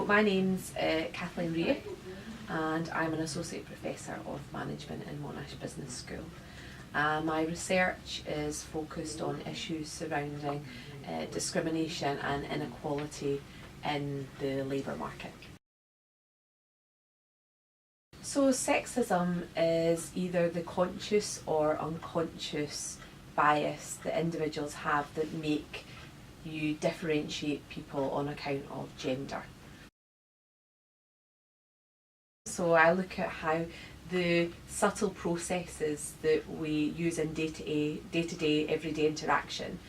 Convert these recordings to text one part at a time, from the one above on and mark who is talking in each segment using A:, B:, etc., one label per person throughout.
A: My name's Kathleen Rea, and I'm an Associate Professor of Management in Monash Business School. My research is focused on issues surrounding discrimination and inequality in the labour market. So sexism is either the conscious or unconscious bias that individuals have that make you differentiate people on account of gender. So I look at how the subtle processes that we use in day-to-day, everyday interaction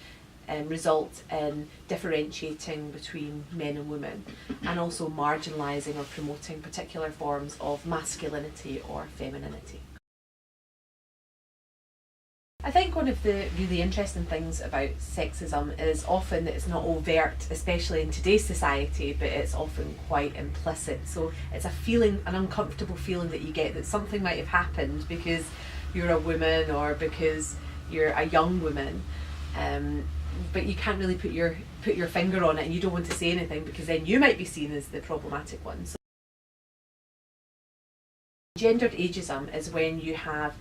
A: result in differentiating between men and women, and also marginalising or promoting particular forms of masculinity or femininity. I think one of the really interesting things about sexism is often that it's not overt, especially in today's society, but it's often quite implicit. So it's a feeling, an uncomfortable feeling that you get that something might have happened because you're a woman or because you're a young woman, but you can't really put your finger on it, and you don't want to say anything because then you might be seen as the problematic one. So gendered ageism is when you have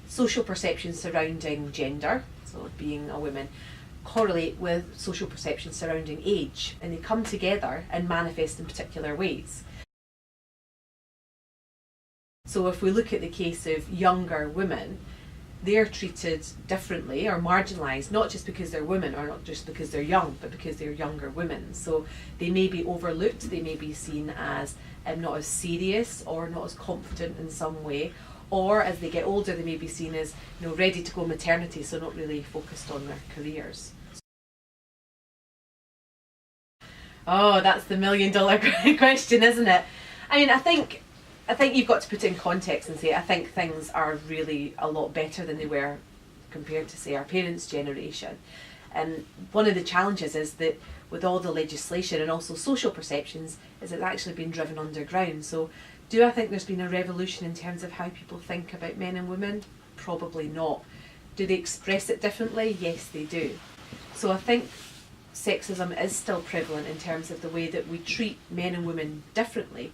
A: social perceptions surrounding gender, so being a woman, correlate with social perceptions surrounding age, and they come together and manifest in particular ways. So if we look at the case of younger women, they're treated differently or marginalised, not just because they're women or not just because they're young, but because they're younger women. So they may be overlooked, they may be seen as not as serious or not as confident in some way, or as they get older they may be seen as ready to go maternity, so not really focused on their careers. Oh, that's the $1 million question, isn't it? I mean, I think you've got to put it in context and say I think things are really a lot better than they were compared to, say, our parents' generation. And one of the challenges is that with all the legislation and also social perceptions is it's actually been driven underground. So do I think there's been a revolution in terms of how people think about men and women? Probably not. Do they express it differently? Yes, they do. So I think sexism is still prevalent in terms of the way that we treat men and women differently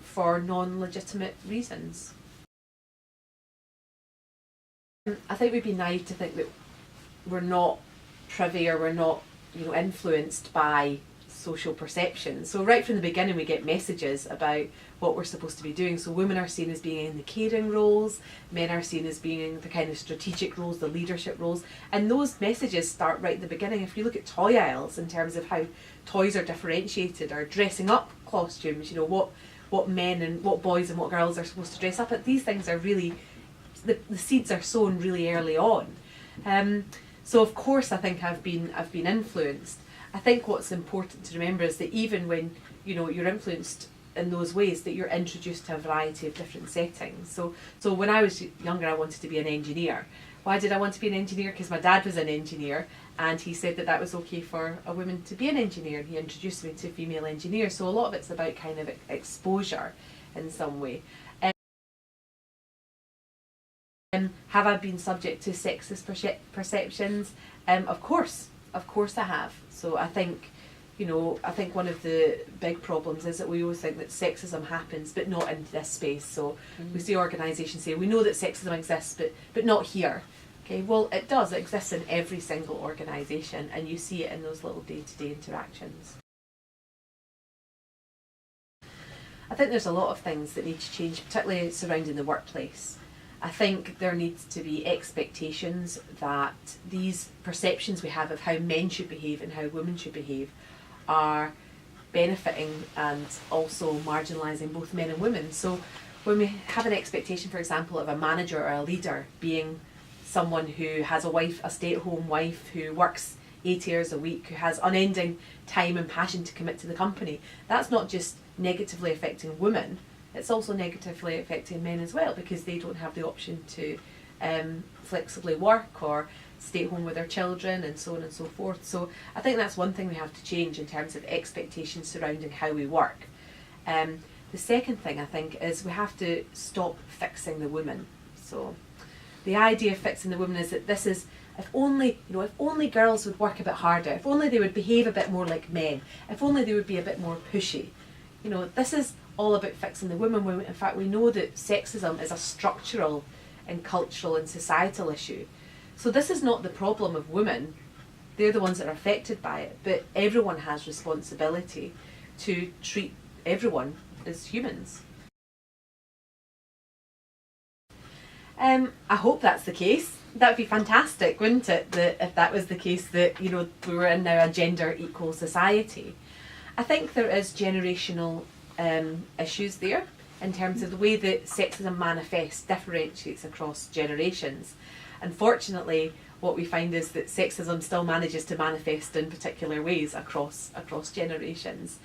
A: for non-legitimate reasons. I think we'd be naive to think that we're not privy or we're not influenced by social perceptions. So right from the beginning we get messages about what we're supposed to be doing. So women are seen as being in the caring roles, men are seen as being in the kind of strategic roles, the leadership roles, and those messages start right at the beginning. If you look at toy aisles in terms of how toys are differentiated, or dressing up costumes, what men and what boys and what girls are supposed to dress up at, these things are really, the seeds are sown really early on. So of course I think I've been influenced. I think what's important to remember is that even when you're influenced in those ways, that you're introduced to a variety of different settings. So when I was younger I wanted to be an engineer. Why did I want to be an engineer? Because my dad was an engineer and he said that was okay for a woman to be an engineer. He introduced me to female engineers. So a lot of it's about kind of exposure in some way. Have I been subject to sexist perceptions? Of course I have. So I think one of the big problems is that we always think that sexism happens, but not in this space. So we see organisations say, we know that sexism exists, but not here. Okay, well it does, it exists in every single organisation, and you see it in those little day-to-day interactions. I think there's a lot of things that need to change, particularly surrounding the workplace. I think there needs to be expectations that these perceptions we have of how men should behave and how women should behave are benefiting and also marginalising both men and women. So when we have an expectation, for example, of a manager or a leader being someone who has a wife, a stay-at-home wife who works 8 hours a week, who has unending time and passion to commit to the company, that's not just negatively affecting women, it's also negatively affecting men as well, because they don't have the option to flexibly work or stay at home with their children and so on and so forth. So I think that's one thing we have to change in terms of expectations surrounding how we work. The second thing I think is we have to stop fixing the woman. So the idea of fixing the woman is that this is, if only girls would work a bit harder, if only they would behave a bit more like men, if only they would be a bit more pushy, You know, this is all about fixing the woman, when in fact we know that sexism is a structural and cultural and societal issue. So this is not the problem of women, they're the ones that are affected by it, but everyone has responsibility to treat everyone as humans. I hope that's the case. That would be fantastic, wouldn't it, that if that was the case, that, you know, we were in now a gender equal society. I think there is generational issues there in terms of the way that sexism manifests, differentiates across generations. Unfortunately, what we find is that sexism still manages to manifest in particular ways across generations.